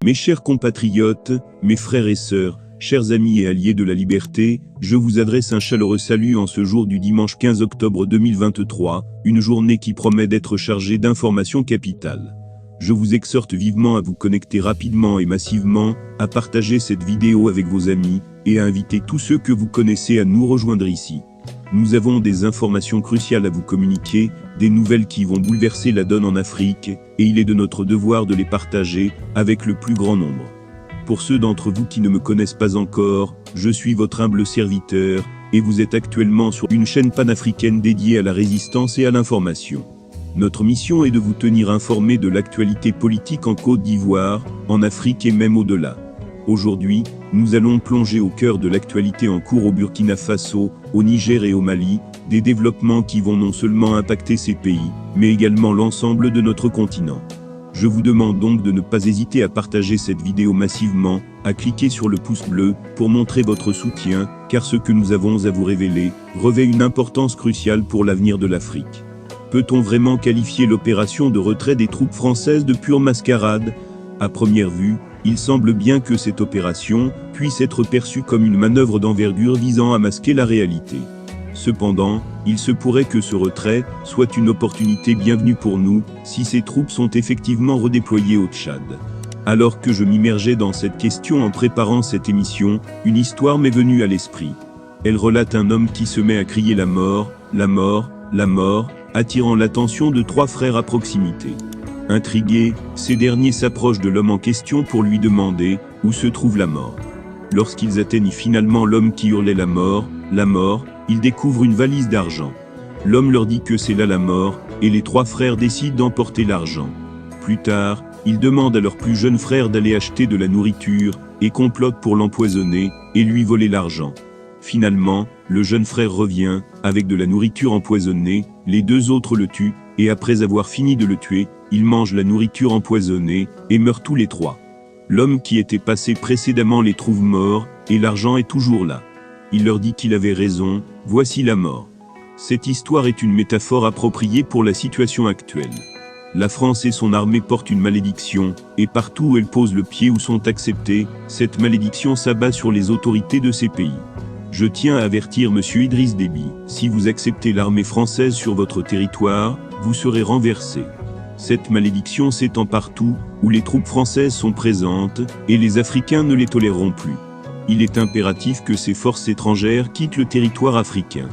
Mes chers compatriotes, mes frères et sœurs, chers amis et alliés de la liberté, je vous adresse un chaleureux salut en ce jour du dimanche 15 octobre 2023, une journée qui promet d'être chargée d'informations capitales. Je vous exhorte vivement à vous connecter rapidement et massivement, à partager cette vidéo avec vos amis, et à inviter tous ceux que vous connaissez à nous rejoindre ici. Nous avons des informations cruciales à vous communiquer, des nouvelles qui vont bouleverser la donne en Afrique, et il est de notre devoir de les partager avec le plus grand nombre. Pour ceux d'entre vous qui ne me connaissent pas encore, je suis votre humble serviteur, et vous êtes actuellement sur une chaîne panafricaine dédiée à la résistance et à l'information. Notre mission est de vous tenir informés de l'actualité politique en Côte d'Ivoire, en Afrique et même au-delà. Aujourd'hui, nous allons plonger au cœur de l'actualité en cours au Burkina Faso, au Niger et au Mali, des développements qui vont non seulement impacter ces pays, mais également l'ensemble de notre continent. Je vous demande donc de ne pas hésiter à partager cette vidéo massivement, à cliquer sur le pouce bleu, pour montrer votre soutien, car ce que nous avons à vous révéler, revêt une importance cruciale pour l'avenir de l'Afrique. Peut-on vraiment qualifier l'opération de retrait des troupes françaises de pure mascarade? À première vue, il semble bien que cette opération puisse être perçue comme une manœuvre d'envergure visant à masquer la réalité. Cependant, il se pourrait que ce retrait soit une opportunité bienvenue pour nous, si ces troupes sont effectivement redéployées au Tchad. Alors que je m'immergeais dans cette question en préparant cette émission, une histoire m'est venue à l'esprit. Elle relate un homme qui se met à crier la mort, la mort, la mort, attirant l'attention de trois frères à proximité. Intrigués, ces derniers s'approchent de l'homme en question pour lui demander où se trouve la mort. Lorsqu'ils atteignent finalement l'homme qui hurlait la mort, ils découvrent une valise d'argent. L'homme leur dit que c'est là la mort, et les trois frères décident d'emporter l'argent. Plus tard, ils demandent à leur plus jeune frère d'aller acheter de la nourriture, et complotent pour l'empoisonner, et lui voler l'argent. Finalement, le jeune frère revient, avec de la nourriture empoisonnée, les deux autres le tuent, et après avoir fini de le tuer, ils mangent la nourriture empoisonnée, et meurent tous les trois. L'homme qui était passé précédemment les trouve morts, et l'argent est toujours là. Il leur dit qu'il avait raison, voici la mort. Cette histoire est une métaphore appropriée pour la situation actuelle. La France et son armée portent une malédiction, et partout où elles posent le pied ou sont acceptées, cette malédiction s'abat sur les autorités de ces pays. Je tiens à avertir M. Idriss Déby, si vous acceptez l'armée française sur votre territoire, vous serez renversé. Cette malédiction s'étend partout, où les troupes françaises sont présentes, et les Africains ne les toléreront plus. Il est impératif que ces forces étrangères quittent le territoire africain.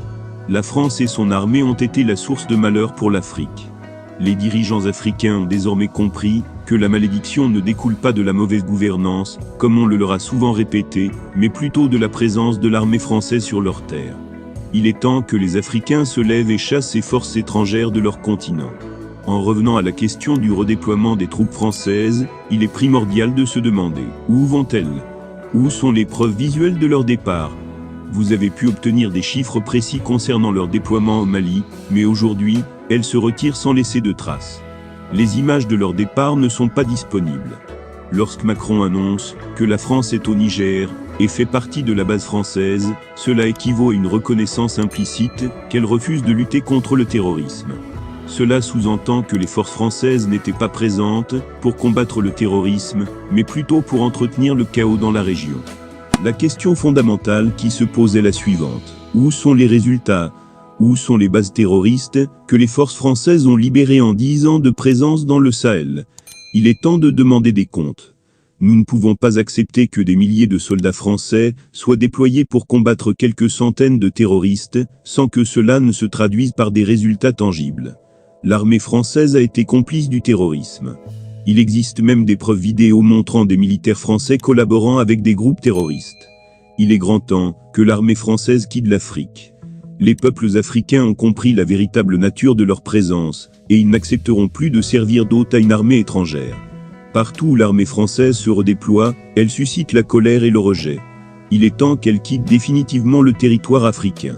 La France et son armée ont été la source de malheur pour l'Afrique. Les dirigeants africains ont désormais compris que la malédiction ne découle pas de la mauvaise gouvernance, comme on le leur a souvent répété, mais plutôt de la présence de l'armée française sur leurs terres. Il est temps que les Africains se lèvent et chassent ces forces étrangères de leur continent. En revenant à la question du redéploiement des troupes françaises, il est primordial de se demander « Où vont-elles ? Où sont les preuves visuelles de leur départ ?» Vous avez pu obtenir des chiffres précis concernant leur déploiement au Mali, mais aujourd'hui, elles se retirent sans laisser de traces. Les images de leur départ ne sont pas disponibles. Lorsque Macron annonce que la France est au Niger et fait partie de la base française, cela équivaut à une reconnaissance implicite qu'elle refuse de lutter contre le terrorisme. Cela sous-entend que les forces françaises n'étaient pas présentes pour combattre le terrorisme, mais plutôt pour entretenir le chaos dans la région. La question fondamentale qui se pose est la suivante. Où sont les résultats? Où sont les bases terroristes que les forces françaises ont libérées en 10 ans de présence dans le Sahel? Il est temps de demander des comptes. Nous ne pouvons pas accepter que des milliers de soldats français soient déployés pour combattre quelques centaines de terroristes, sans que cela ne se traduise par des résultats tangibles. L'armée française a été complice du terrorisme. Il existe même des preuves vidéo montrant des militaires français collaborant avec des groupes terroristes. Il est grand temps que l'armée française quitte l'Afrique. Les peuples africains ont compris la véritable nature de leur présence, et ils n'accepteront plus de servir d'hôte à une armée étrangère. Partout où l'armée française se redéploie, elle suscite la colère et le rejet. Il est temps qu'elle quitte définitivement le territoire africain.